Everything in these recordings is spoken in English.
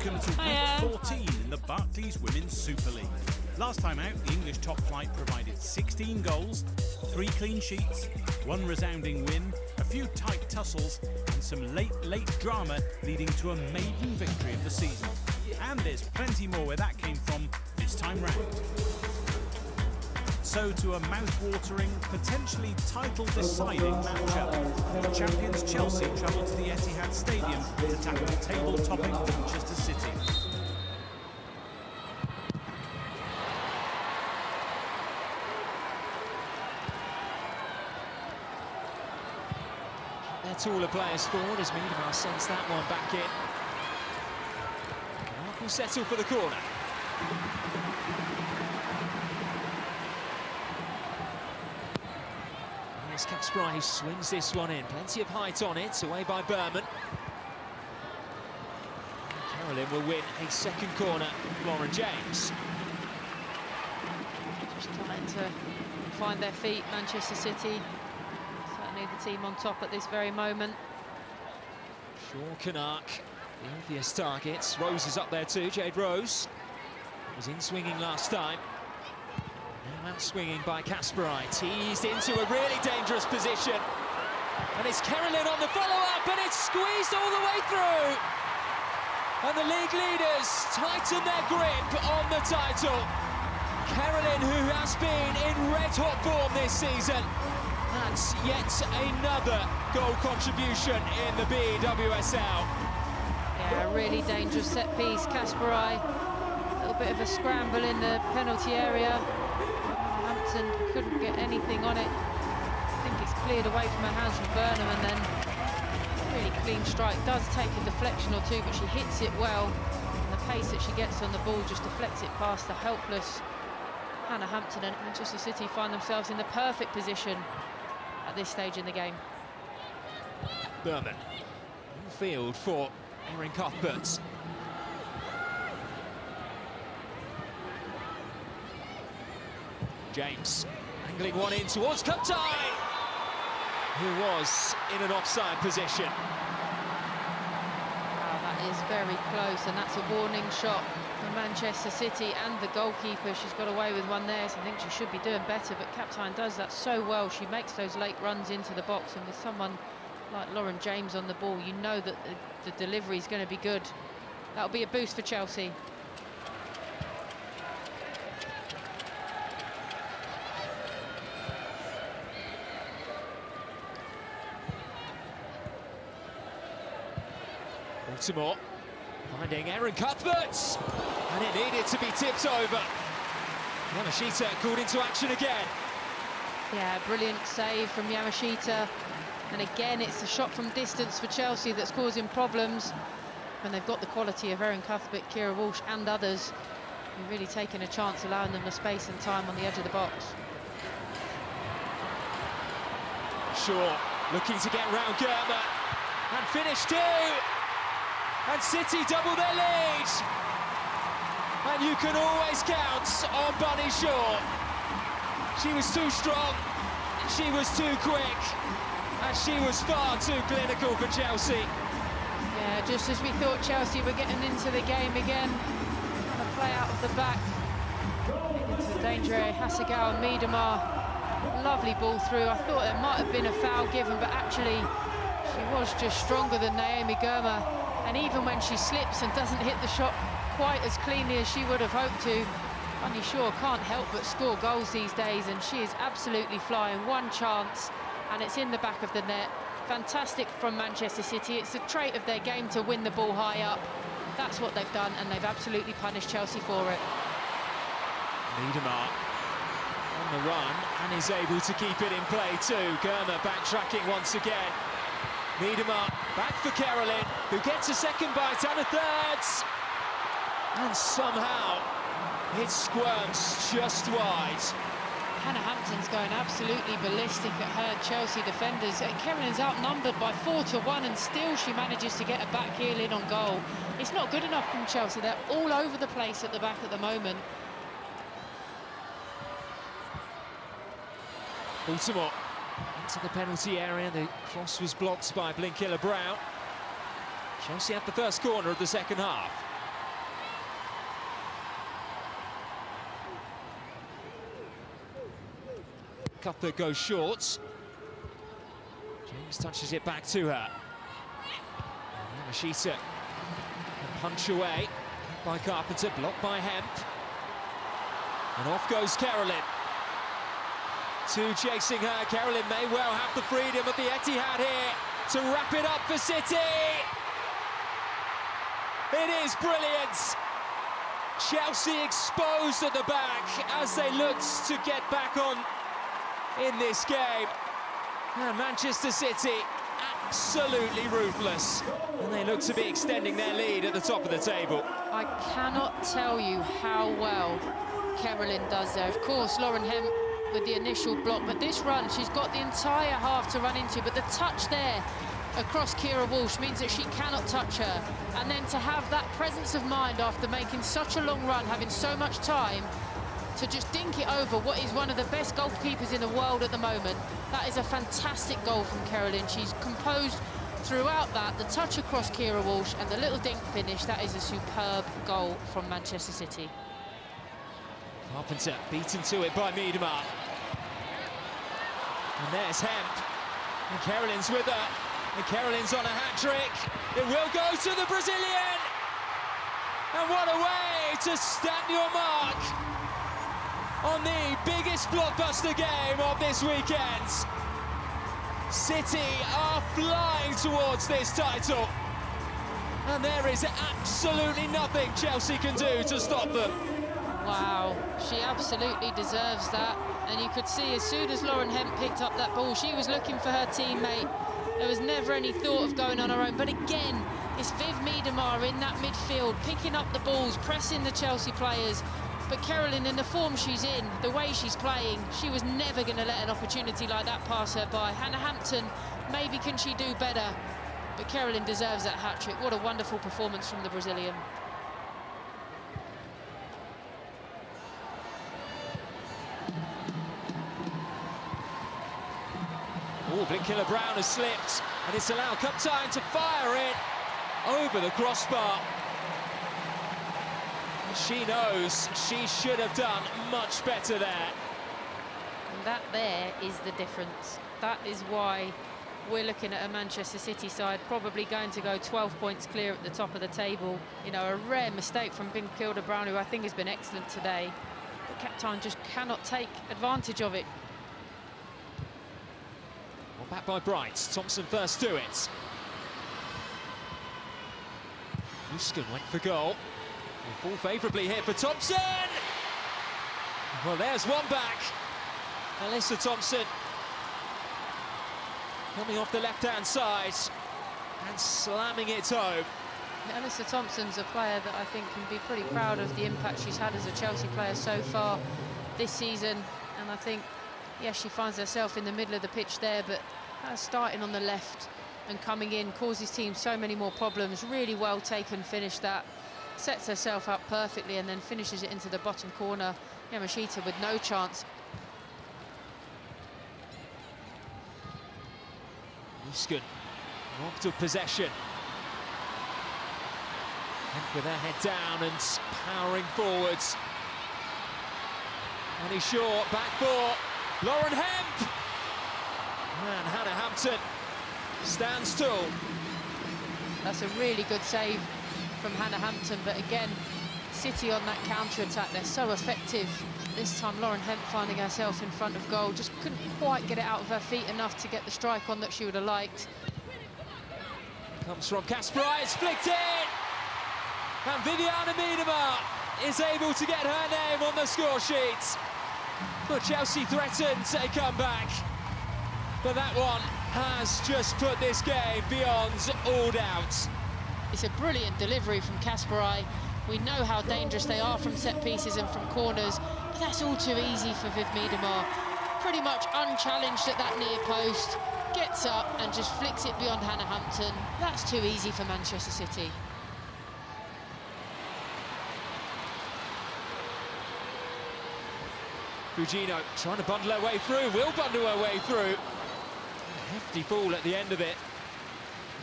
Welcome to week 14 in the Barclays Women's Super League. Last time out, the English top flight provided 16 goals, 3 clean sheets, 1 resounding win, a few tight tussles and some late drama leading to a maiden victory of the season. And there's plenty more where that came from this time round. So to a mouth-watering, potentially title-deciding matchup. The champions Chelsea travel to the Etihad Stadium to tackle table-topping Manchester City. Their taller players forward as Miedemar sends that one back in. Mark will settle for the corner. Here's Kasparov who swings this one in. Plenty of height on it, away by Berman. Carolyn will win a second corner from Lauren James. Just trying to find their feet, Manchester City. Certainly the team on top at this very moment. Shaw Canuck, the obvious targets. Rose is up there too, Jade Rose. Was in swinging last time. Now out swinging by Kasparov, teased into a really dangerous position. And it's Carolyn on the follow-up, and it's squeezed all the way through. And the league leaders tighten their grip on the title. Carolyn, who has been in red-hot form this season. That's yet another goal contribution in the BWSL. Yeah, a really dangerous set piece. Kasparov, a little bit of a scramble in the penalty area. Hampton couldn't get anything on it. I think it's cleared away from her hands from Burnham, and then a really clean strike. Does take a deflection or two, but she hits it well. And the pace that she gets on the ball just deflects it past the helpless Hannah Hampton, and Manchester City find themselves in the perfect position at this stage in the game. Berman in field for Erin Cuthbert. James angling one in towards Kaptai, who was in an offside position. Wow, that is very close, and that's a warning shot for Manchester City and the goalkeeper. She's got away with one there, so I think she should be doing better, but Kaptai does that so well. She makes those late runs into the box, and with someone like Lauren James on the ball, you know that the delivery is going to be good. That'll be a boost for Chelsea. Baltimore finding Erin Cuthbert, and it needed to be tipped over. Yamashita called into action again. Yeah, brilliant save from Yamashita. And again, it's a shot from distance for Chelsea that's causing problems. When they've got the quality of Erin Cuthbert, Kira Walsh and others, you're really taking a chance, allowing them the space and time on the edge of the box. Shaw looking to get round Germer, and finish too. And City double their lead. And you can always count on Bunny Shaw. She was too strong, she was too quick, and she was far too clinical for Chelsea. Yeah, just as we thought Chelsea were getting into the game again. A play out of the back into the danger area. Hasegawa and Miedemar, lovely ball through. I thought there might have been a foul given, but actually she was just stronger than Naomi Germer. And even when she slips and doesn't hit the shot quite as cleanly as she would have hoped to, Bunny Shaw can't help but score goals these days, and she is absolutely flying. One chance, and it's in the back of the net. Fantastic from Manchester City. It's a trait of their game to win the ball high up. That's what they've done, and they've absolutely punished Chelsea for it. Miedemar on the run, and is able to keep it in play too. Germer backtracking once again. Miedemar back for Carolyn, who gets a second bite and a third. And somehow it squirms just wide. Hannah Hampton's going absolutely ballistic at her Chelsea defenders. Carolyn's outnumbered by 4-1, and still she manages to get a back heel in on goal. It's not good enough from Chelsea. They're all over the place at the back at the moment. Baltimore into the penalty area. The cross was blocked by Blinkilla Brown. Chelsea had the first corner of the second half. Cuthbert goes short. James touches it back to her. Yamashita can punch away by Carpenter, blocked by Hemp. And off goes Carolyn. Two chasing her. Carolyn may well have the freedom of the Etihad here to wrap it up for City. It is brilliant. Chelsea exposed at the back as they looked to get back on in this game. And Manchester City absolutely ruthless. And they look to be extending their lead at the top of the table. I cannot tell you how well Carolyn does there. Of course, Lauren Hemp with the initial block, but this run, she's got the entire half to run into, but the touch there across Keira Walsh means that she cannot touch her. And then to have that presence of mind after making such a long run, having so much time to just dink it over what is one of the best goalkeepers in the world at the moment. That is a fantastic goal from Carolyn. She's composed throughout that, the touch across Keira Walsh and the little dink finish. That is a superb goal from Manchester City. Carpenter beaten to it by Miedema. And there's Hemp. And Carolyn's with her. And Carolyn's on a hat-trick. It will go to the Brazilian. And what a way to stamp your mark on the biggest blockbuster game of this weekend. City are flying towards this title. And there is absolutely nothing Chelsea can do to stop them. Wow, she absolutely deserves that. And you could see as soon as Lauren Hemp picked up that ball, she was looking for her teammate. There was never any thought of going on her own. But again, it's Viv Miedema in that midfield, picking up the balls, pressing the Chelsea players. But Carolyn, in the form she's in, the way she's playing, she was never going to let an opportunity like that pass her by. Hannah Hampton, maybe can she do better? But Carolyn deserves that hat-trick. What a wonderful performance from the Brazilian. Oh, Blinkiller-Brown has slipped, and it's allowed Cup Time to fire it over the crossbar. She knows she should have done much better there. And that there is the difference. That is why we're looking at a Manchester City side probably going to go 12 points clear at the top of the table. You know, a rare mistake from Blinkiller-Brown, who I think has been excellent today. But Captain just cannot take advantage of it. Well, back by Bright. Thompson first to it. Uskin went for goal. Will fall favourably here for Thompson. Well, there's one back. Alyssa Thompson coming off the left-hand side and slamming it home. Alyssa Thompson's a player that I think can be pretty proud of the impact she's had as a Chelsea player so far this season. And I think, yes, she finds herself in the middle of the pitch there, but starting on the left and coming in causes teams so many more problems. Really well taken finish that. Sets herself up perfectly and then finishes it into the bottom corner. Yamashita with no chance. Uskin robbed of possession. Hemp with her head down and powering forwards. Annie Shaw back for Lauren Hemp. And Hannah Hampton stands tall. That's a really good save from Hannah Hampton, but again, City on that counter-attack, they're so effective. This time Lauren Hemp finding herself in front of goal, just couldn't quite get it out of her feet enough to get the strike on that she would have liked. Comes from Kasperai, it's flicked in! And Viviana Miedema is able to get her name on the score sheet. But Chelsea threatened a comeback. But that one has just put this game beyond all doubt. It's a brilliant delivery from Kasperai. We know how dangerous they are from set pieces and from corners, but that's all too easy for Viv Miedema. Pretty much unchallenged at that near post, gets up and just flicks it beyond Hannah Hampton. That's too easy for Manchester City. Fujino trying to bundle her way through, will bundle her way through. A hefty fall at the end of it.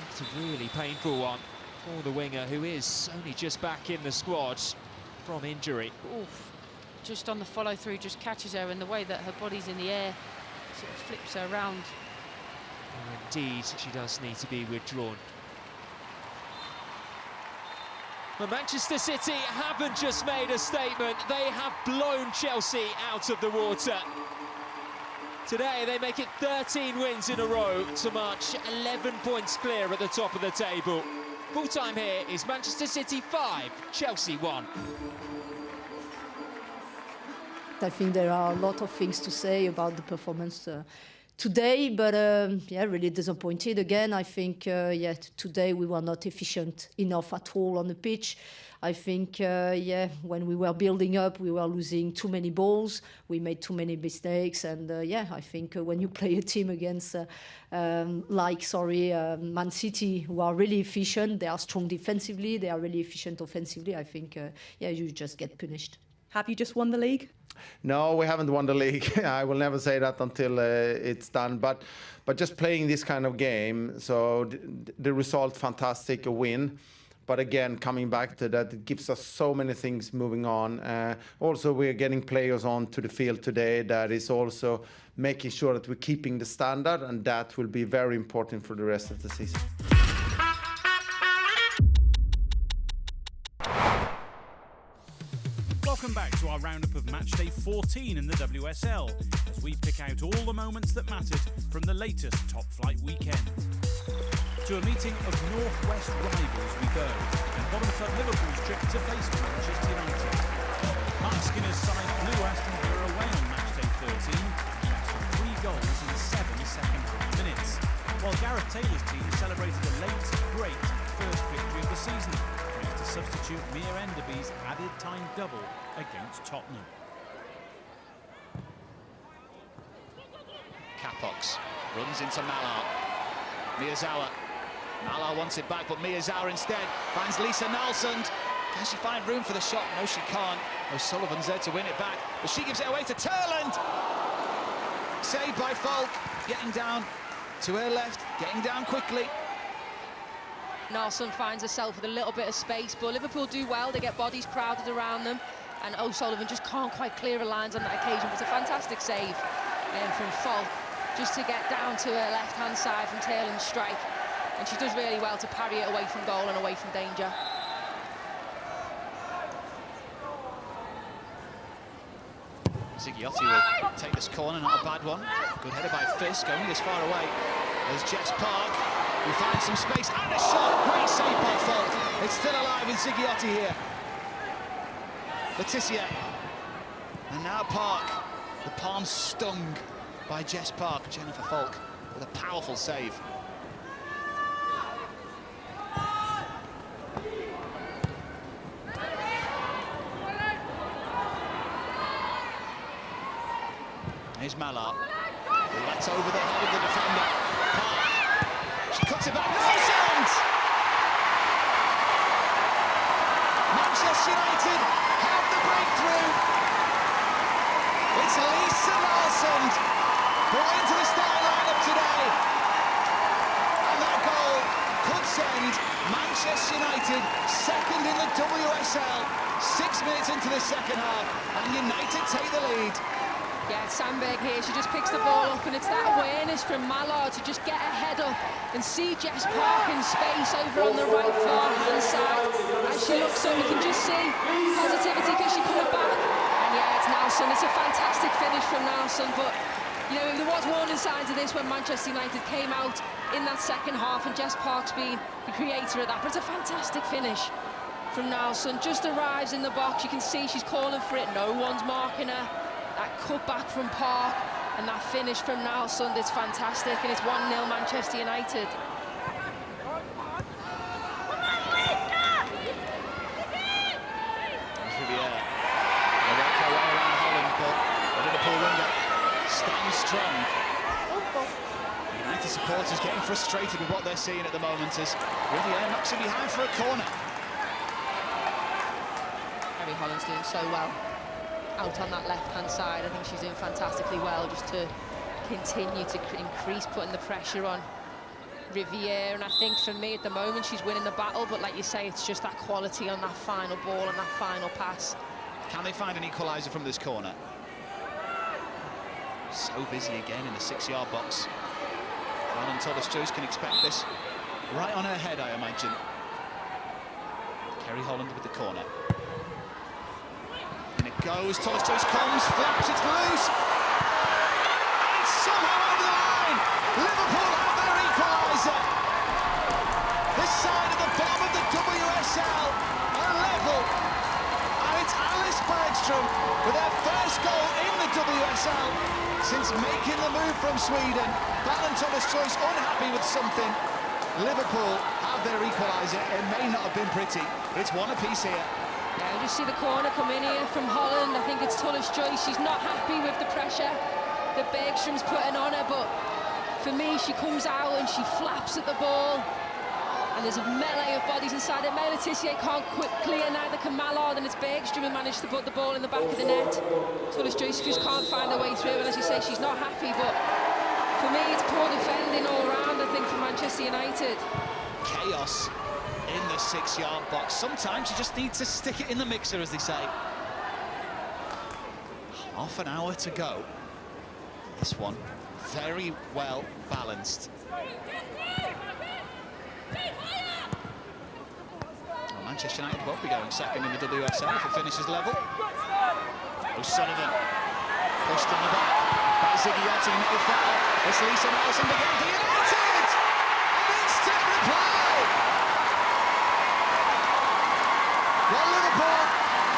It's a really painful one for the winger, who is only just back in the squad from injury. Oof. Just on the follow-through, just catches her, and the way that her body's in the air, sort of flips her around. Indeed, she does need to be withdrawn. But Manchester City haven't just made a statement, they have blown Chelsea out of the water. Today they make it 13 wins in a row to march 11 points clear at the top of the table. Full time here is Manchester City 5, Chelsea 1. I think there are a lot of things to say about the performance today, but yeah, really disappointed again. I think today we were not efficient enough at all on the pitch. I think when we were building up, we were losing too many balls. We made too many mistakes, and I think when you play a team against Man City, who are really efficient, they are strong defensively, they are really efficient offensively. I think you just get punished. Have you just won the league? No, we haven't won the league. I will never say that until it's done. But just playing this kind of game, so the result, fantastic, a win. But again, coming back to that, it gives us so many things moving on. Also, we're getting players onto the field today that is also making sure that we're keeping the standard, and that will be very important for the rest of the season. Welcome back to our roundup of matchday 14 in the WSL, as we pick out all the moments that mattered from the latest top flight weekend. To a meeting of Northwest rivals we go, and bottom club Liverpool's trip to face Manchester United. Mark Skinner's side blew Aston away on matchday 13, thanks to 3 goals in 7 second-half minutes, while Gareth Taylor's team celebrated a late, great first victory of the season, thanks to substitute Mia Enderby's added time double against Tottenham. Capox runs into Malar. Miyazawa. Malar wants it back, but Miyazawa instead finds Lisa Nalsund. Can she find room for the shot? No, she can't. O'Sullivan's there to win it back, but she gives it away to Turland. Saved by Falk, getting down to her left, getting down quickly. Nalsund finds herself with a little bit of space, but Liverpool do well. They get bodies crowded around them, and O'Sullivan just can't quite clear her lines on that occasion. But it's a fantastic save from Falk, just to get down to her left-hand side from Taylor's strike. And she does really well to parry it away from goal and away from danger. Zigiotti will take this corner, not a bad one. Good header by Fisk, only as far away as Jess Park, who finds some space, and a shot! Great save by Falk. It's still alive in Zigiotti here. Letitia. And now Park. The palm stung by Jess Park. Jennifer Falk with a powerful save. Here's Malar. That's over the head of the defender. Park. She cuts it back. Nalsund! Manchester United have the breakthrough. It's Lisa Nalsund brought into the starting lineup today. And that goal could send Manchester United second in the WSL. 6 minutes into the second half, and United take the lead. Yeah, Sandberg here, she just picks the ball up, and it's that awareness from Malar to just get her head up and see Jess Park in space over on the right far-hand side. As she looks up, you can just see positivity because she's coming back. And yeah, it's Nalsund. It's a fantastic finish from Nalsund, but you know, there was warning signs of this when Manchester United came out in that second half, and Jess Park's been the creator of that. But it's a fantastic finish from Nalsund. Just arrives in the box, you can see she's calling for it, no one's marking her. That cut back from Park and that finish from Nalsund, it's fantastic, and it's 1-0 Manchester United. Riviere. They work their way around Holland, but the Liverpool winger stands strong. United supporters getting frustrated with what they're seeing at the moment as Riviere knocks it behind for a corner. Harry Holland's doing so well out on that left-hand side. I think she's doing fantastically well just to continue to increase putting the pressure on Riviere, and I think for me at the moment she's winning the battle, but like you say, it's just that quality on that final ball and that final pass. Can they find an equaliser from this corner? So busy again in the 6-yard box. Fallon Tollis-Joyce can expect this right on her head, I imagine. Kerry Holland with the corner. And it goes, Tollis-Joyce comes, flaps, it's loose. And it's somehow over the line. Liverpool have their equaliser. This side of the bottom of the WSL are level. And it's Alice Bergström with their first goal in the WSL since making the move from Sweden. Fallon Tollis-Joyce unhappy with something. Liverpool have their equaliser. It may not have been pretty, but it's one apiece here. Yeah, you just see the corner come in here from Holland. I think it's Tollis-Joyce. She's not happy with the pressure that Bergström's putting on her, but for me, she comes out and she flaps at the ball. And there's a melee of bodies inside it. Mela Tissier can't clear, neither can Mallard, and it's Bergström who managed to put the ball in the back of the net. Tollis-Joyce just can't find her way through, and as you say, she's not happy, but for me, it's poor defending all round, I think, from Manchester United. Chaos in the 6-yard box. Sometimes you just need to stick it in the mixer, as they say. Half an hour to go. This one, very well balanced. Well, Manchester United won't be going second in the WSL if it finishes level. O'Sullivan pushed in the back by Ziggiotti, no foul. It's Lisa Nelson again for United! An instant reply! Well, Liverpool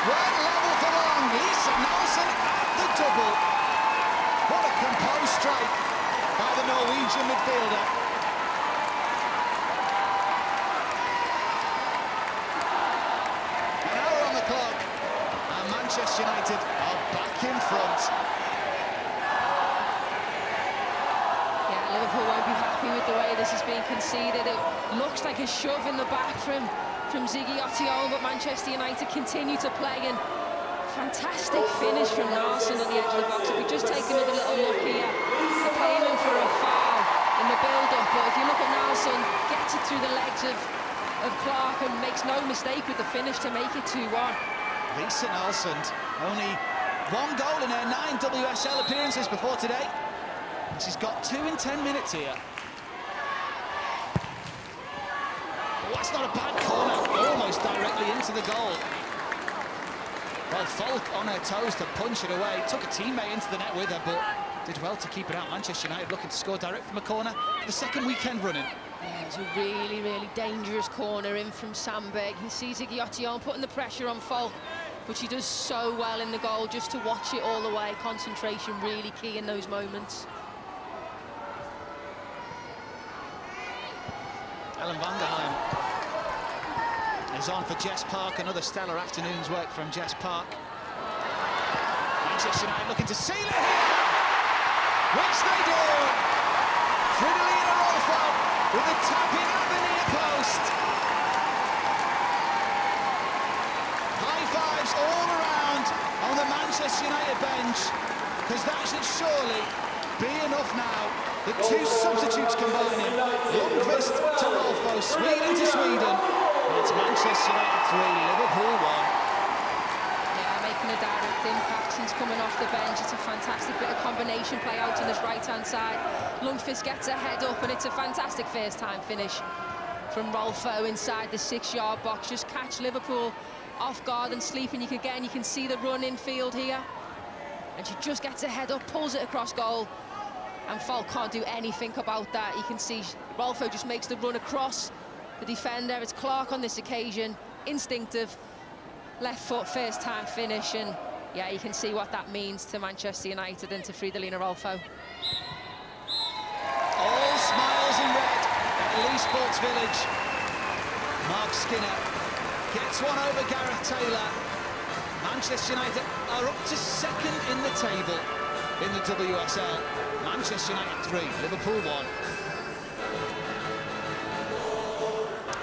weren't level for long. Lisa Nelson at the double. What a composed strike by the Norwegian midfielder. An hour on the clock, and Manchester United are back in front. Liverpool won't be happy with the way this is being conceded. It looks like a shove in the back from Ziggiotti, but Manchester United continue to play, and fantastic finish from Nelson on the edge of the box. If we just take another little look here, they're claiming for a foul in the build-up, but if you look at Nelson, gets it through the legs of Clark and makes no mistake with the finish to make it 2-1. Lisa Nelson, only one goal in her 9 WSL appearances before today. And she's got 2 in 10 minutes here. Oh, that's not a bad corner, almost directly into the goal. Well, Falk on her toes to punch it away. Took a teammate into the net with her, but did well to keep it out. Manchester United looking to score direct from a corner for the second weekend running. Yeah, it's a really, really dangerous corner in from Sandberg. You can see Ziggiotti putting the pressure on Falk, but she does so well in the goal just to watch it all the way. Concentration really key in those moments. Ellen van der Heim is on for Jess Park. Another stellar afternoon's work from Jess Park. Manchester United looking to seal it here, which they do. Fridolina Rolfo with a tap in at the near post. High fives all around on the Manchester United bench, because that should surely be enough now. The 2 substitutes combining, Lundqvist to Rolfo, Sweden to Sweden. And it's Manchester United 3, Liverpool 1. Yeah, making a direct impact since coming off the bench. It's a fantastic bit of combination play out on this right-hand side. Lundqvist gets a head up, and it's a fantastic first-time finish from Rolfo inside the 6-yard box. Just catch Liverpool off guard and sleeping. You can see the run in field here. And she just gets a head up, pulls it across goal. And Falk can't do anything about that. You can see Rolfo just makes the run across the defender. It's Clark on this occasion, instinctive, left foot first time finish, and yeah, you can see what that means to Manchester United and to Fridolina Rolfo. All smiles in red at Lee Sports Village. Mark Skinner gets one over Gareth Taylor. Manchester United are up to second in the table in the WSL. Manchester United 3, Liverpool 1.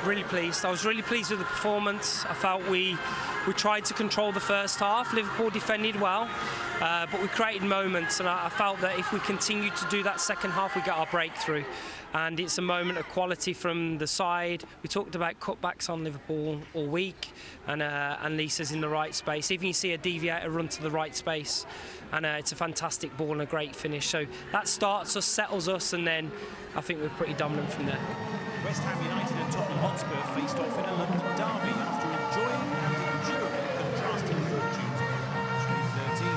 Really pleased. I was really pleased with the performance. I felt we tried to control the first half. Liverpool defended well, but we created moments, and I felt that if we continued to do that second half, we got our breakthrough. And it's a moment of quality from the side. We talked about cutbacks on Liverpool all week, and Lisa's in the right space. Even you see a deviator run to the right space, and it's a fantastic ball and a great finish. So that starts us, settles us, and then I think we're pretty dominant from there. West Ham United and Tottenham Hotspur faced off in a London derby after enjoying and enduring contrasting fortunes on match day 13.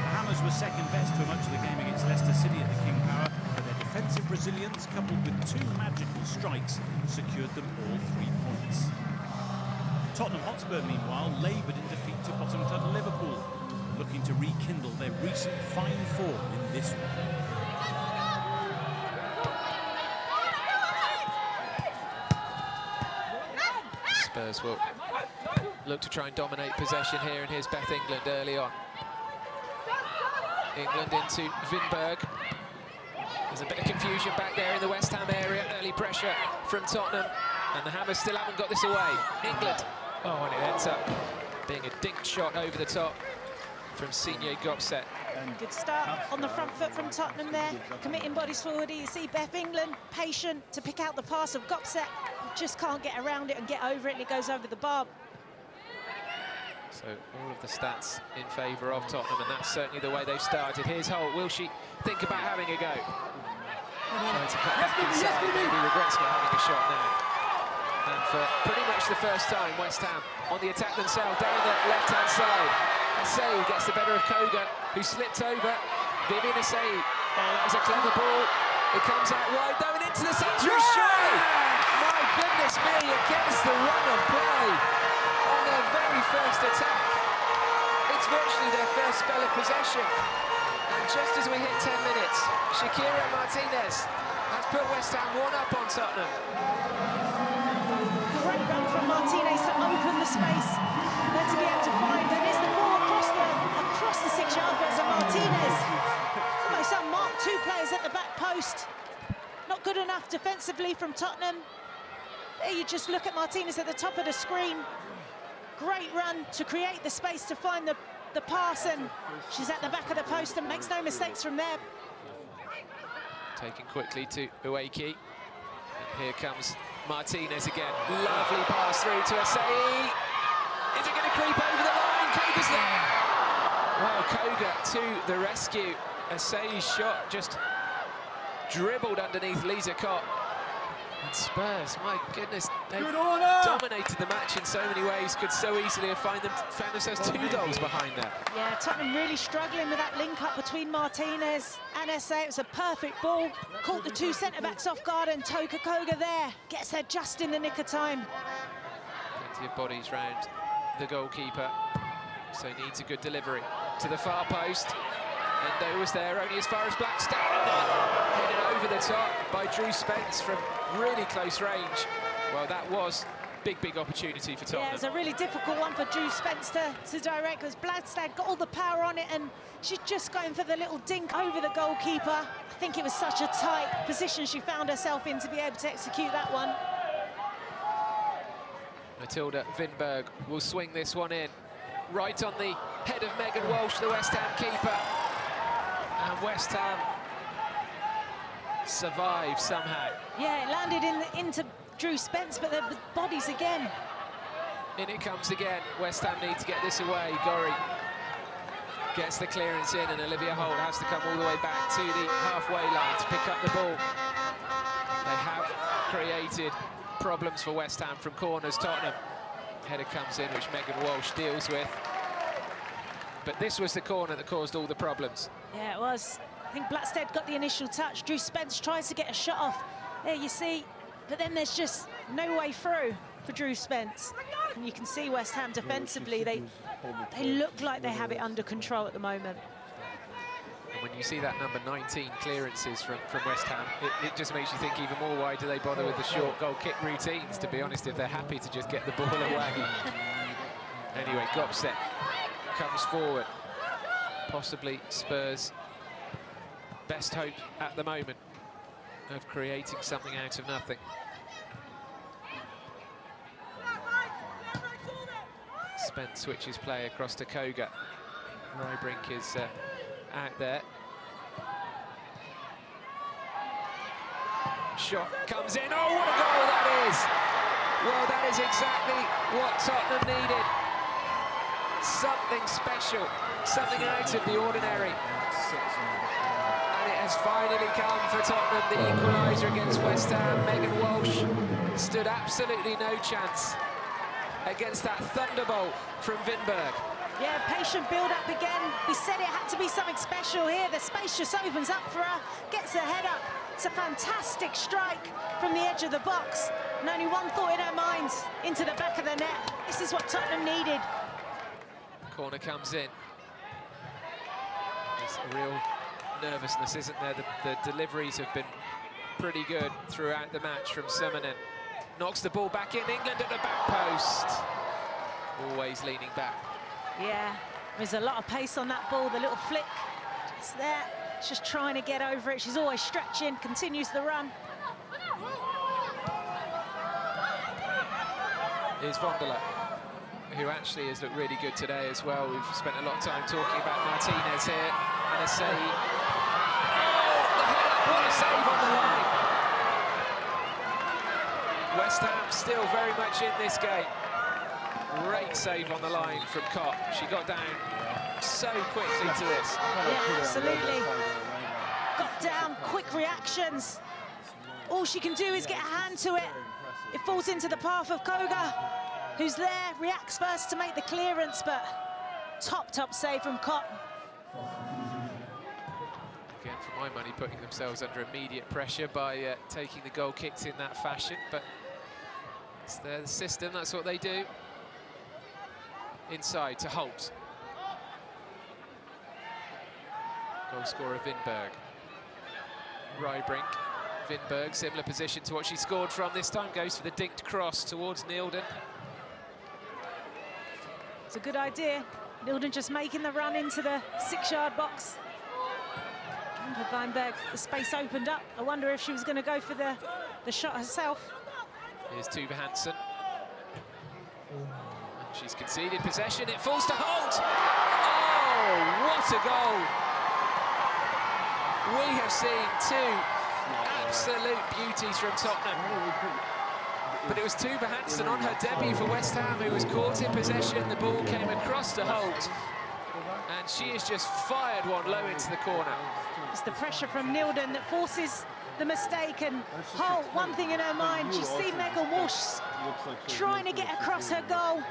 The Hammers were second best for much of the game against Leicester City at the King Power, but their defensive resilience, coupled with 2 magical strikes, secured them all 3 points. Tottenham Hotspur, meanwhile, laboured in defeat to bottom club Liverpool, looking to rekindle their recent fine form in this one. Spurs will look to try and dominate possession here, and here's Beth England early on. England into Vinberg. There's a bit of confusion back there in the West Ham area. Early pressure from Tottenham, and the Hammers still haven't got this away. England. Oh, and it ends up being a dink shot over the top from Signe Gopset. Good start on the front foot from Tottenham there, committing bodies forward. You see Beth England, patient to pick out the pass of Gopset. Just can't get around it and get over it, and it goes over the bar. So all of the stats in favour of Tottenham, and that's certainly the way they've started. Here's Holt. Will she think about having a go? Trying to cut back inside, maybe regrets not having a shot now. And for pretty much the first time, West Ham on the attack themselves, down the left-hand side. Asay gets the better of Koga, who slipped over. Vivian Asay. Oh, that was a clever ball. It comes out wide, though, and into the centre of Shea. My goodness me, against the run of play on their very first attack. It's virtually their first spell of possession. And just as we hit 10 minutes, Shakira Martinez has put West Ham 1-up on Tottenham. Great run from Martinez to open the space. Then to be able to find, and is the ball across the 6-yard box of Martinez. Almost unmarked, 2 players at the back post. Not good enough defensively from Tottenham. There you just look at Martinez at the top of the screen. Great run to create the space to find the pass, and she's at the back of the post and makes no mistakes from there. Taken quickly to Ueki. And here comes Martinez again. Lovely pass through to Asai. Is it going to creep over the line? Koga's there. Well, Koga to the rescue. Asai's shot just dribbled underneath Lisa Cott. And Spurs, my goodness, they dominated the match in so many ways, could so easily have found themselves 2 goals behind that. Yeah, Tottenham really struggling with that link-up between Martinez and Asai. It was a perfect ball. Caught the 2 centre-backs off guard, and Toka Koga there gets there just in the nick of time. Plenty of bodies round the goalkeeper, so needs a good delivery to the far post. Endo was there only as far as Blackstone, and then headed over the top by Drew Spence from really close range. Well, that was big opportunity for Tottenham. Yeah, it was a really difficult one for Drew Spence to direct, because Blackstone got all the power on it, and she's just going for the little dink over the goalkeeper. I think it was such a tight position she found herself in to be able to execute that one. Matilda Vinberg will swing this one in, right on the head of Megan Walsh, the West Ham keeper. And West Ham survive somehow. Yeah, it landed into Drew Spence, but the bodies again. In it comes again. West Ham need to get this away. Gorry gets the clearance in, and Olivia Holt has to come all the way back to the halfway line to pick up the ball. They have created problems for West Ham from corners. Tottenham header comes in, which Megan Walsh deals with. But this was the corner that caused all the problems. Yeah, it was. I think Blackstead got the initial touch. Drew Spence tries to get a shot off. There you see, but then there's just no way through for Drew Spence. And you can see West Ham defensively, they look like they have it under control at the moment. And when you see that number 19 clearances from West Ham, it just makes you think even more, why do they bother with the short goal kick routines, to be honest, if they're happy to just get the ball away. Anyway, Gopset comes forward. Possibly Spurs' best hope at the moment of creating something out of nothing. Spence switches play across to Koga. Rybrink is out there. Shot comes in. Oh, what a goal that is! Well, that is exactly what Tottenham needed. Something special, something out of the ordinary. And it has finally come for Tottenham, the equaliser against West Ham. Megan Walsh stood absolutely no chance against that thunderbolt from Vinberg. Yeah, patient build-up again. We said it had to be something special here. The space just opens up for her, gets her head up. It's a fantastic strike from the edge of the box. And only one thought in her mind, into the back of the net. This is what Tottenham needed. Corner comes in. There's a real nervousness, isn't there? The deliveries have been pretty good throughout the match from Summonen. Knocks the ball back in. England at the back post. Always leaning back. Yeah, there's a lot of pace on that ball. The little flick, just there. She's just trying to get over it. She's always stretching, continues the run. Here's Vonderla, who actually has looked really good today as well. We've spent a lot of time talking about Martinez here. And a save. Oh, the header, what a save on the line. West Ham still very much in this game. Great save on the line from Kopp. She got down so quickly to this. Yeah, absolutely. Got down, quick reactions. All she can do is get a hand to it. It falls into the path of Koga, who's there, reacts first to make the clearance, but top save from Kopp. Again, for my money, putting themselves under immediate pressure by taking the goal kicked in that fashion, but it's their system, that's what they do. Inside to Holt. Goal scorer Vinberg. Rybrink. Vinberg, similar position to what she scored from. This time goes for the dinked cross towards Nilden. It's a good idea. Nilden just making the run into the 6-yard box. And for Vinberg, the space opened up. I wonder if she was going to go for the shot herself. Here's Tuva Hansen. She's conceded possession, it falls to Holt! Oh, what a goal! We have seen two absolute beauties from Tottenham. But it was Tuva Hansen on her debut for West Ham who was caught in possession. The ball came across to Holt. And she has just fired one low into the corner. It's the pressure from Nilden that forces the mistake, and Holt, one thing in her mind, she's seen Megan Walsh trying to get across her goal.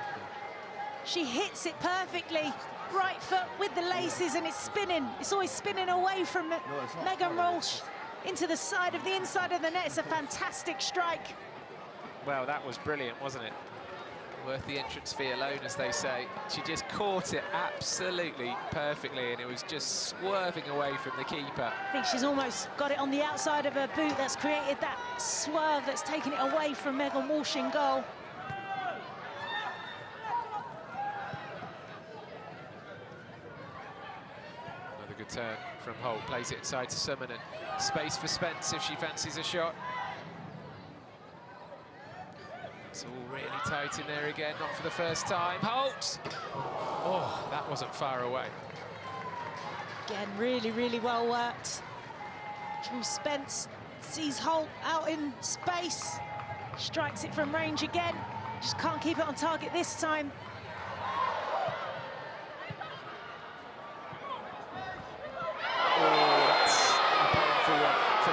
She hits it perfectly, right foot with the laces, and it's spinning. It's always spinning away from Megan Walsh into the side of the inside of the net. It's a fantastic strike. Well, that was brilliant, wasn't it? Worth the entrance fee alone, as they say. She just caught it absolutely perfectly, and it was just swerving away from the keeper. I think she's almost got it on the outside of her boot. That's created that swerve that's taken it away from Megan Walsh in goal. Good turn from Holt, plays it inside to Summonen. Space for Spence if she fancies a shot. It's all really tight in there again, not for the first time. Holt! Oh, that wasn't far away. Again, really well worked. Drew Spence sees Holt out in space, strikes it from range again. Just can't keep it on target this time.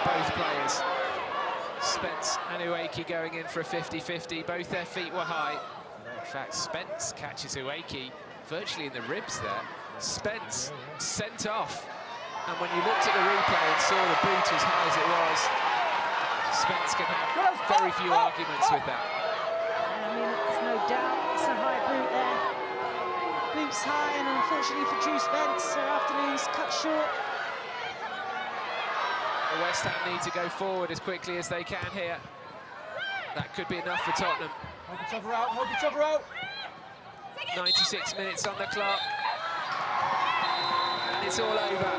Both players. Spence and Ueki going in for a 50-50. Both their feet were high. In fact, Spence catches Ueki virtually in the ribs there. Spence sent off. And when you looked at the replay and saw the boot as high as it was, Spence can have very few arguments with that. I mean, there's no doubt it's a high boot there. Boots high, and unfortunately for Drew Spence, her afternoon's cut short. The West Ham need to go forward as quickly as they can here. That could be enough for Tottenham. Help each other out, help each other out. 96 minutes on the clock. And it's all over.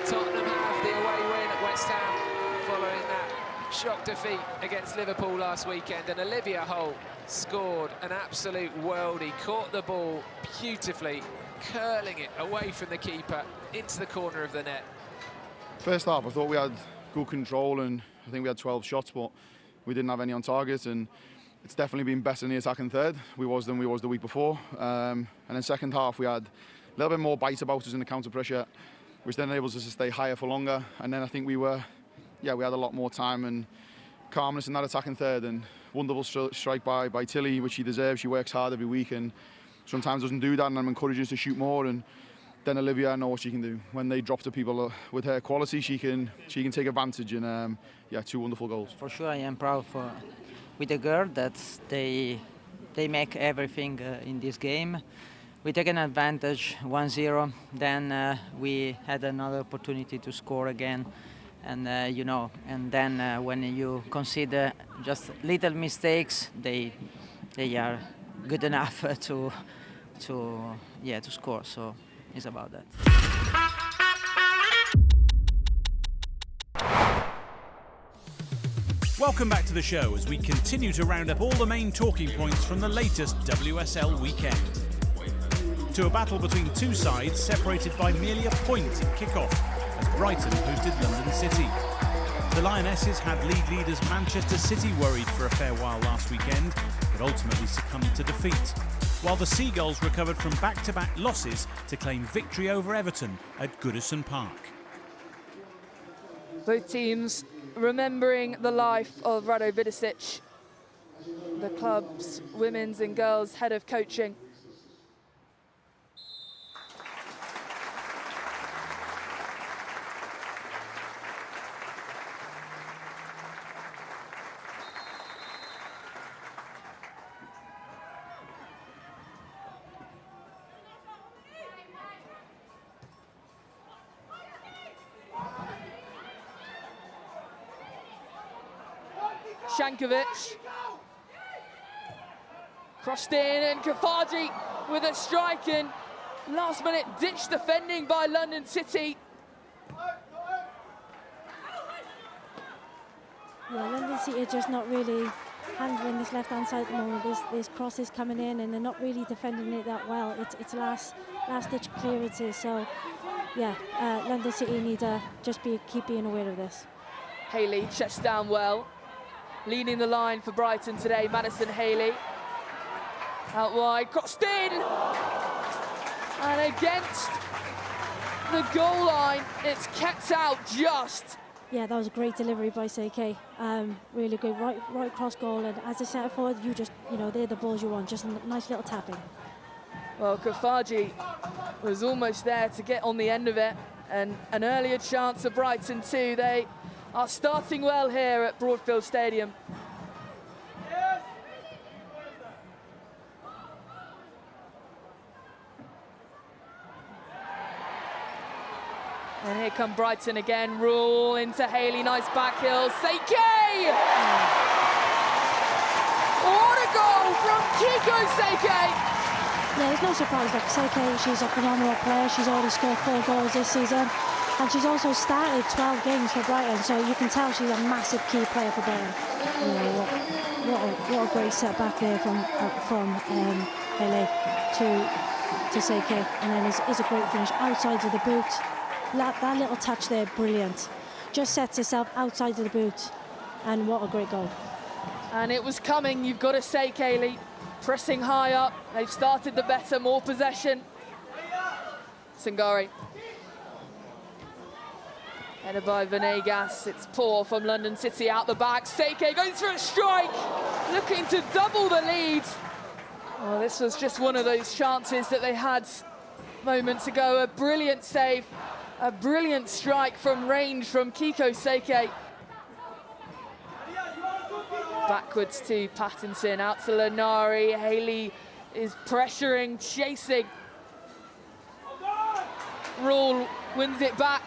Tottenham have the away win at West Ham following that shock defeat against Liverpool last weekend. And Olivia Holt scored an absolute worldie, caught the ball beautifully, curling it away from the keeper into the corner of the net. First half, I thought we had good control, and I think we had 12 shots, but we didn't have any on target, and it's definitely been better in the attacking third than we was the week before. And then second half, we had a little bit more bite about us in the counter pressure, which then enables us to stay higher for longer. And then I think we had a lot more time and calmness in that attacking third, and wonderful strike by Tilly, which she deserves. She works hard every week and sometimes doesn't do that, and I'm encouraging us to shoot more. And then Olivia, I know what she can do. When they drop to people with her quality, she can take advantage, and 2 wonderful goals. For sure, I am proud with the girl that they make everything in this game. We take an advantage 1-0, then we had another opportunity to score again, and then when you consider just little mistakes, they are good enough to score. So it's about that. Welcome back to the show as we continue to round up all the main talking points from the latest WSL weekend. To a battle between two sides separated by merely a point at kick-off as Brighton hosted London City. The Lionesses had league leaders Manchester City worried for a fair while last weekend, but ultimately succumbed to defeat, while the Seagulls recovered from back-to-back losses to claim victory over Everton at Goodison Park. Both teams remembering the life of Rado Vidicic, the club's women's and girls head of coaching. Shankovic crossed in, and Kafaji with a strike, and last minute ditch defending by London City. Yeah, London City are just not really handling this left hand side at the moment. There's crosses coming in and they're not really defending it that well. It's last ditch clearances, so yeah, London City need to just keep being aware of this. Haley chest down well. Leading the line for Brighton today, Madison Haley. Out wide, crossed in! And against the goal line, it's kept out just. Yeah, that was a great delivery by Seike. Really good, right cross goal, and as a centre forward, they're the balls you want, just a nice little tapping. Well, Kafaji was almost there to get on the end of it, and an earlier chance of Brighton too. They are starting well here at Broadfield Stadium. And here come Brighton again. Rule into Haley, nice back heel. Seike! What a goal from Kiko Seike! Yeah, there's no surprise that Seike, she's a phenomenal player. She's already scored 4 goals this season. And she's also started 12 games for Brighton, so you can tell she's a massive key player for Brighton. What a great setback there from Haley to Seike, and then it's a great finish outside of the boot. That little touch there, brilliant. Just sets herself outside of the boot, and what a great goal. And it was coming, you've got to say, Kaylee. Pressing high up, they've started the better, more possession. Singari. Headed by Venegas, it's poor from London City out the back. Seike going for a strike, looking to double the lead. Well, this was just one of those chances that they had moments ago. A brilliant save, a brilliant strike from range from Kiko Seike. Backwards to Pattinson, out to Lanari. Haley is pressuring, chasing. Rule wins it back.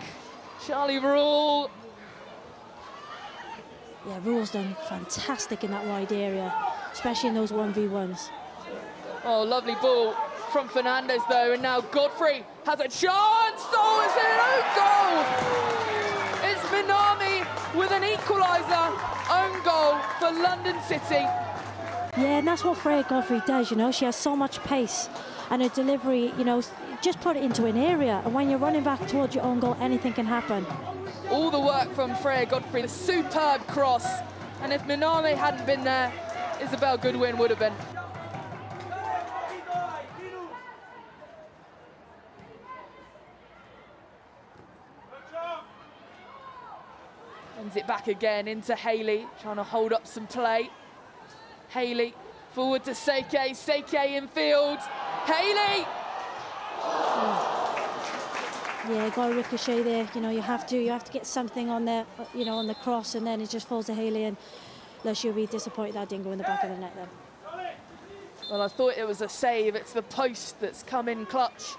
Charlie Rule. Yeah, Rule's done fantastic in that wide area, especially in those 1v1s. Oh, lovely ball from Fernandez though, and now Godfrey has a chance. Oh, it's an own goal! It's Minami with an equaliser, own goal for London City. Yeah, and that's what Freya Godfrey does, you know. She has so much pace, and her delivery, you know, just put it into an area. And when you're running back towards your own goal, anything can happen. All the work from Freya Godfrey, the superb cross. And if Miname hadn't been there, Isabel Goodwin would have been. Sends it back again into Haley, trying to hold up some play. Haley forward to Seike, Seike in field. Haley! Yeah, got a ricochet there. You know, you have to get something on there, you know, on the cross, and then it just falls to Haley, and she'll be disappointed that didn't go in the back of the net then. Well, I thought it was a save. It's the post that's come in clutch,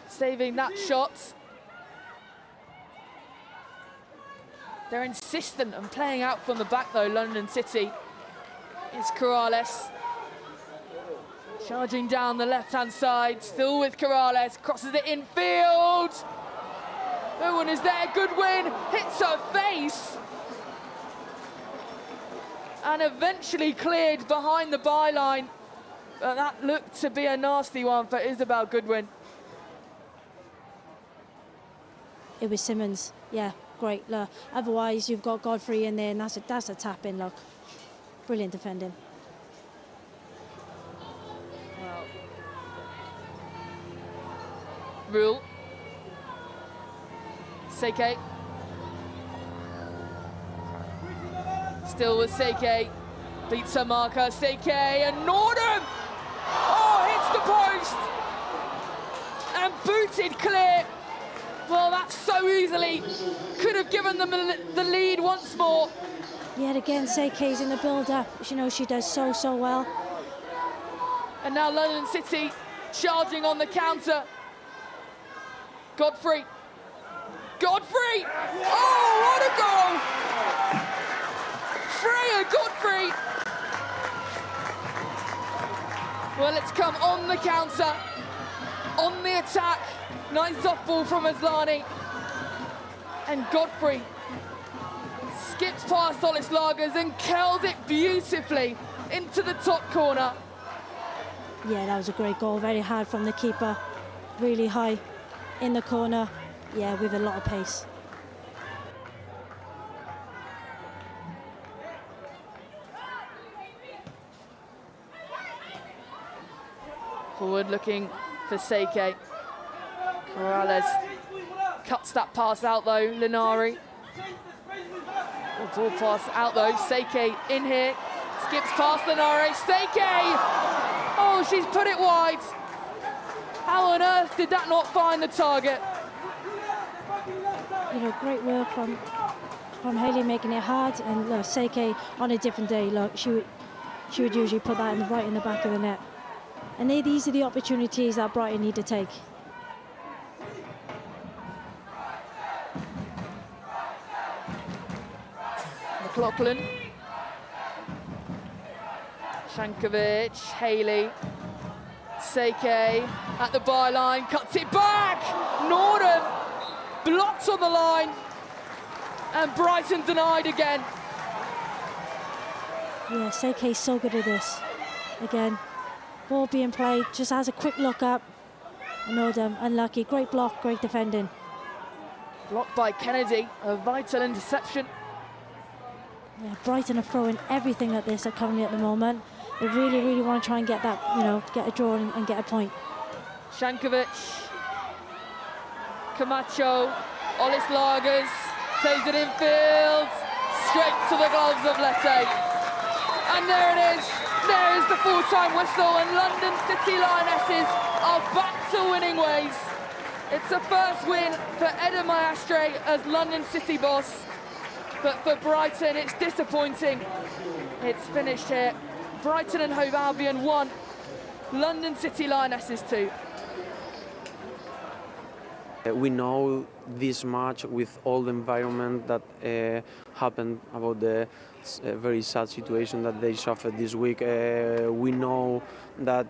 saving that shot. They're insistent and playing out from the back though, London City. It's Corrales. Charging down the left-hand side, still with Corrales, crosses it infield. No one is there, Goodwin hits her face. And eventually cleared behind the byline. But that looked to be a nasty one for Isabel Goodwin. It was Simmons, yeah, great. Look, otherwise, you've got Godfrey in there, and that's a tap in. Look, brilliant defending. Wow. Rule. Seike. Still with Seike. Beats her marker. Seike and Nordham. Oh, hits the post. And booted clear. Well, that so easily could have given them the lead once more. Yet again, Seike's in the build-up. You know, she does so well. And now London City charging on the counter. Godfrey. Godfrey! Oh, what a goal! Freya Godfrey! Well, it's come on the counter, on the attack. Nice off ball from Asllani. And Godfrey skips past Solis Lagers and curls it beautifully into the top corner. Yeah, that was a great goal. Very hard from the keeper. Really high in the corner. Yeah, with a lot of pace. Forward looking for Seike. Corrales cuts that pass out though, Linari. Ball pass out though, Seike in here. Skips past Linari, Seike! Oh, she's put it wide. How on earth did that not find the target? You know, great work from Haley making it hard, and look, Seike on a different day, look, she would usually put that right in the back of the net. And these are the opportunities that Brighton need to take. McLaughlin. Shankovic, Haley. Seike at the byline, cuts it back! Norden blocked on the line. And Brighton denied again. Yeah, Seike's so good at this. Again, ball being played, just has a quick look up. Nordham, unlucky. Great block, great defending. Blocked by Kennedy, a vital interception. Yeah, Brighton are throwing everything at this currently at the moment. They really want to try and get that, you know, get a draw and get a point. Shankovic, Camacho, Olis Lagers, plays it in field, straight to the gloves of Lete. And there it is, there is the full-time whistle, and London City Lionesses are back to winning ways. It's a first win for Eda Maestre as London City boss, but for Brighton it's disappointing. It's finished here. Brighton and Hove Albion 1, London City Lionesses 2. We know this match with all the environment that happened about the very sad situation that they suffered this week. We know that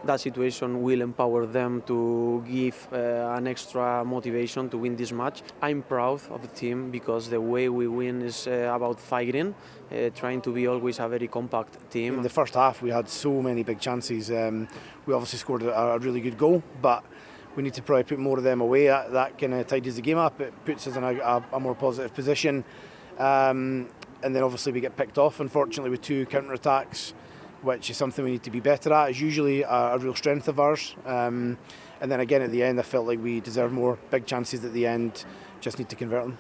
that situation will empower them to give an extra motivation to win this match. I'm proud of the team because the way we win is about fighting, trying to be always a very compact team. In the first half we had so many big chances. We obviously scored a really good goal, but we need to probably put more of them away. That kind of tidies the game up. It puts us in a more positive position. And then obviously we get picked off, unfortunately, with 2 counter-attacks, which is something we need to be better at. It's usually a real strength of ours. And then again at the end, I felt like we deserved more big chances at the end, just need to convert them.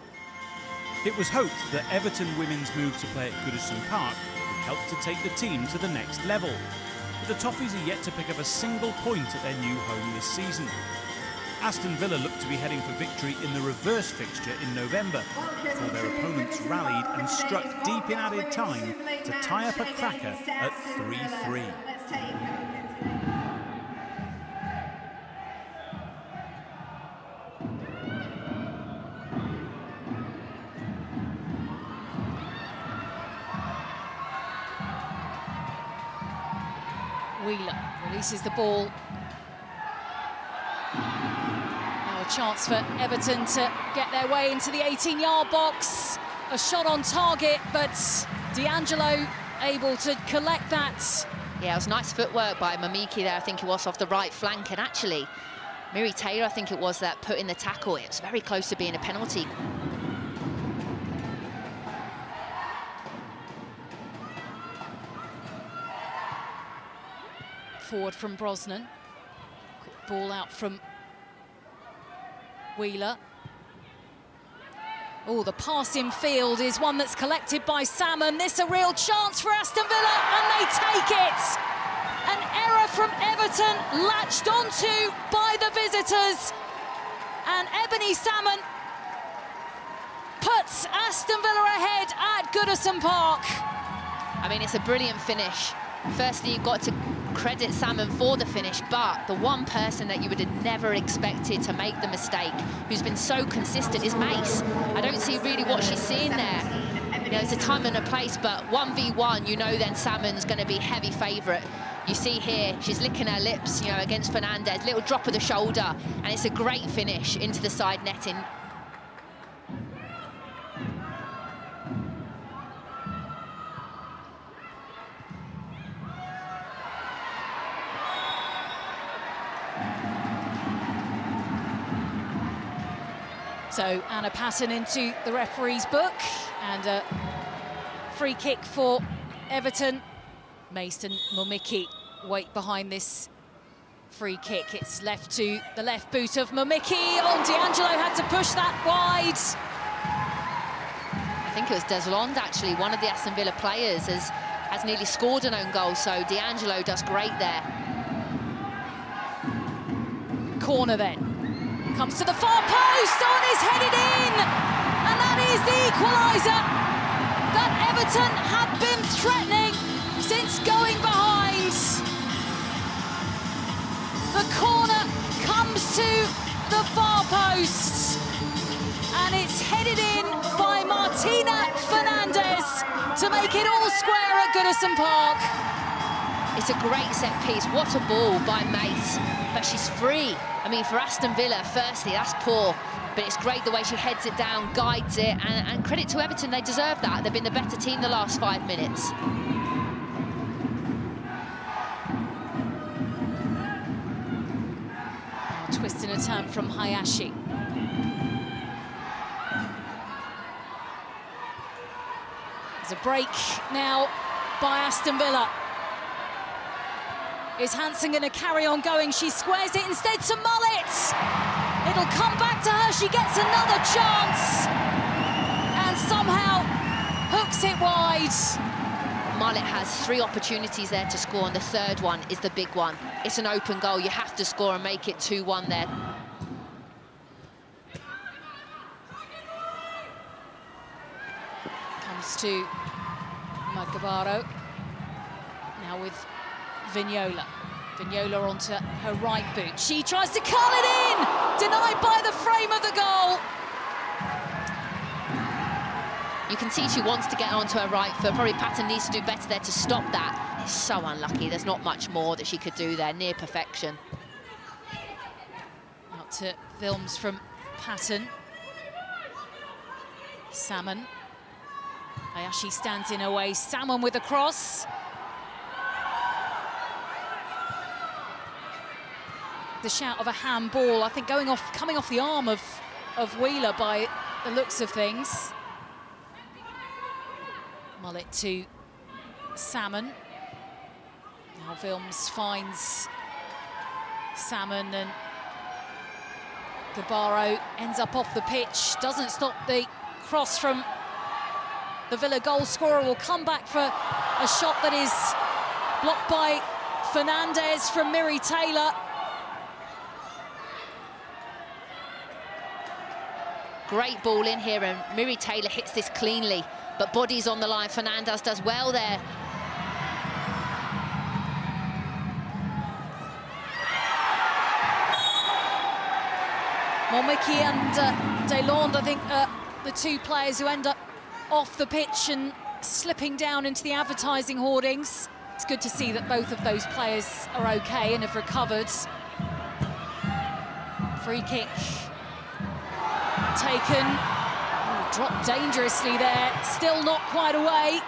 It was hoped that Everton women's move to play at Goodison Park would help to take the team to the next level. But the Toffees are yet to pick up a single point at their new home this season. Aston Villa looked to be heading for victory in the reverse fixture in November, before their opponents rallied and struck deep in added time to tie up a cracker at 3-3. Wheeler releases the ball. Now a chance for Everton to get their way into the 18-yard box. A shot on target, but D'Angelo able to collect that. Yeah, it was nice footwork by Mamiki there. I think it was off the right flank, and actually Miri Taylor, I think it was, that put in the tackle. It was very close to being a penalty. Forward from Brosnan. Quick ball out from Wheeler. Oh, the pass in field is one that's collected by Salmon. This a real chance for Aston Villa, and they take it. An error from Everton, latched onto by the visitors. And Ebony Salmon puts Aston Villa ahead at Goodison Park. I mean, it's a brilliant finish. Firstly, you've got to credit Salmon for the finish, but the one person that you would have never expected to make the mistake, who's been so consistent, is Mace. I don't see really what she's seeing there. You know, it's a time and a place, but 1v1, you know then Salmon's going to be heavy favourite. You see here, she's licking her lips, you know, against Fernandez, little drop of the shoulder, and it's a great finish into the side netting. So Anna Patton into the referee's book, and a free kick for Everton. Mason Momiki wait behind this free kick. It's left to the left boot of Momiki. Oh, D'Angelo had to push that wide. I think it was Deslond, actually, one of the Aston Villa players, has nearly scored an own goal, so D'Angelo does great there. Corner then. Comes to the far post, and is headed in! And that is the equaliser that Everton have been threatening since going behind. The corner comes to the far post, and it's headed in by Martina Fernandez to make it all square at Goodison Park. It's a great set piece. What a ball by Mace, but she's free. I mean, for Aston Villa, firstly, that's poor, but it's great the way she heads it down, guides it, and credit to Everton, they deserve that. They've been the better team the last 5 minutes. Now twist and a turn from Hayashi. There's a break now by Aston Villa. Is Hansen going to carry on going? She squares it instead to Mullet. It'll come back to her. She gets another chance and somehow hooks it wide. Mullet has 3 opportunities there to score, and the third one is the big one. It's an open goal. You have to score and make it 2-1 there. Comes to Magabaro. Now with Vignola. Vignola onto her right boot. She tries to curl it in! Denied by the frame of the goal. You can see she wants to get onto her right foot. Probably Patton needs to do better there to stop that. So unlucky. There's not much more that she could do there. Near perfection. Out to films from Patton. Salmon. Hayashi stands in her way. Salmon with a cross. The shout of a handball, I think, coming off the arm of Wheeler by the looks of things. Mullet to Salmon. Now Vilms finds Salmon, and Gabaro ends up off the pitch. Doesn't stop the cross from the Villa goal scorer. Will come back for a shot that is blocked by Fernandez from Miri Taylor. Great ball in here, and Miri Taylor hits this cleanly, but body's on the line. Fernandez does well there. Momicki and Delande, I think, the two players who end up off the pitch and slipping down into the advertising hoardings. It's good to see that both of those players are okay and have recovered. Free kick taken. Oh, dropped dangerously there. Still not quite away.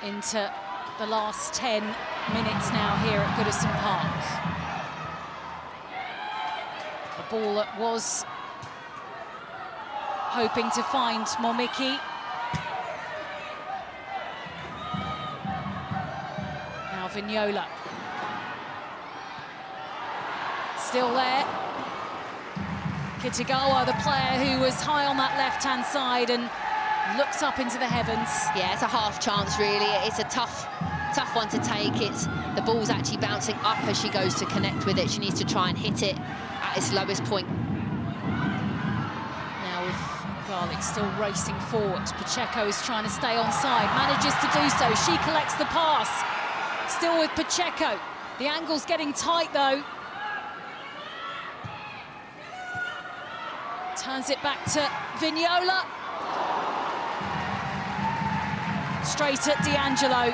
Into the last 10 minutes now here at Goodison Park. A ball that was hoping to find Momicki. Now Vignola. Still there. Kitagawa, the player who was high on that left-hand side and looks up into the heavens. Yeah, it's a half chance, really. It's a tough one to take. The ball's actually bouncing up as she goes to connect with it. She needs to try and hit it at its lowest point. Now with Garlick still racing forward. Pacheco is trying to stay onside, manages to do so. She collects the pass. Still with Pacheco. The angle's getting tight, though. Turns it back to Vignola. Straight at D'Angelo.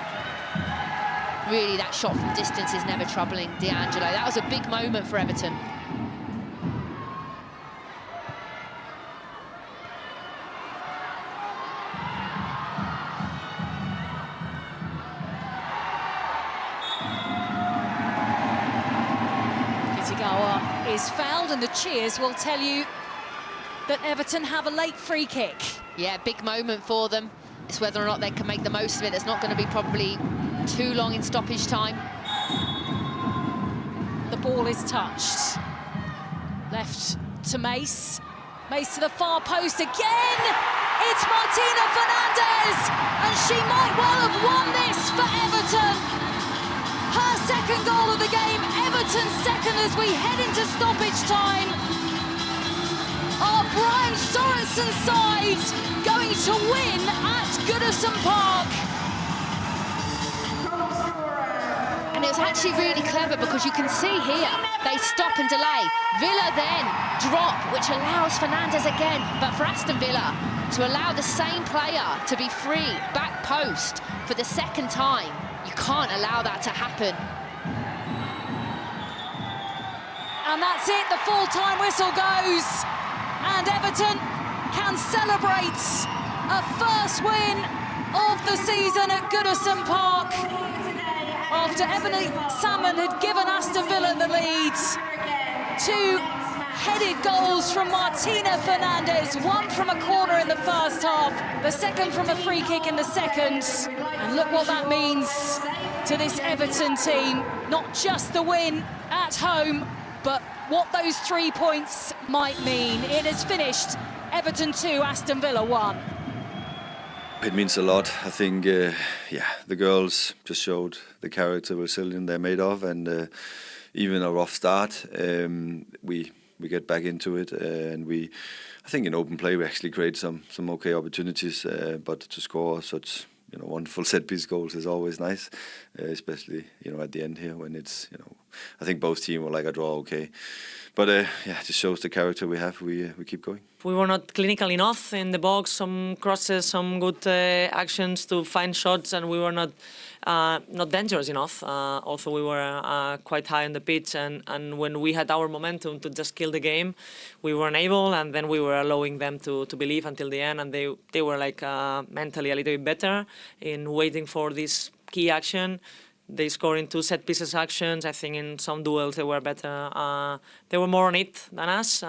Really, that shot from distance is never troubling D'Angelo. That was a big moment for Everton. Kitagawa is fouled, and the cheers will tell you that Everton have a late free kick. Yeah, big moment for them. It's whether or not they can make the most of it. There's not going to be probably too long in stoppage time. The ball is touched. Left to Mace. Mace to the far post again. It's Martina Fernandez, and she might well have won this for Everton. Her second goal of the game, Everton's second as we head into stoppage time. Our Brian Sorensen side going to win at Goodison Park. And it was actually really clever because you can see here, they stop and delay. Villa then drop, which allows Fernandez again, but for Aston Villa to allow the same player to be free, back post, for the second time, you can't allow that to happen. And that's it, the full-time whistle goes. And Everton can celebrate a first win of the season at Goodison Park after Ebony Salmon had given Aston Villa the lead. Two headed goals from Martina Fernandez, one from a corner in the first half, the second from a free kick in the second. And look what that means to this Everton team. Not just the win at home, but what those 3 points might mean. It has finished Everton 2, Aston Villa 1. It means a lot. I think, the girls just showed the character resilience they're made of, and even a rough start, we get back into it, and I think in open play we actually create some okay opportunities, but to score such wonderful set-piece goals is always nice, especially, at the end here when it's, I think both teams were like a draw, okay. But, it just shows the character we have. We keep going. We were not clinical enough in the box, some crosses, some good actions to find shots, and we were not dangerous enough. Also, we were quite high on the pitch, and when we had our momentum to just kill the game, we weren't able, and then we were allowing them to believe until the end, and they were like mentally a little bit better in waiting for this key action. They scored in 2 set pieces actions. I think in some duels they were better. They were more on it than us.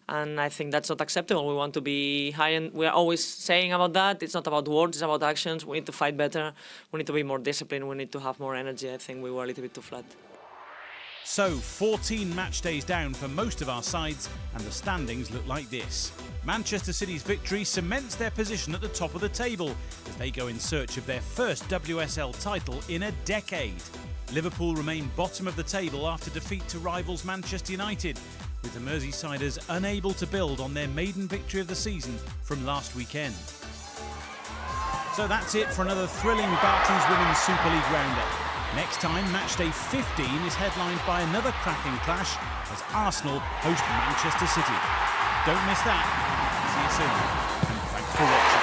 And I think that's not acceptable. We want to be high, and we're always saying about that. It's not about words, it's about actions. We need to fight better. We need to be more disciplined. We need to have more energy. I think we were a little bit too flat. So, 14 match days down for most of our sides, and the standings look like this. Manchester City's victory cements their position at the top of the table as they go in search of their first WSL title in a decade. Liverpool remain bottom of the table after defeat to rivals Manchester United, with the Merseysiders unable to build on their maiden victory of the season from last weekend. So that's it for another thrilling Barclays Women's Super League roundup. Next time, matchday 15 is headlined by another cracking clash as Arsenal host Manchester City. Don't miss that. See you soon, and thanks for watching.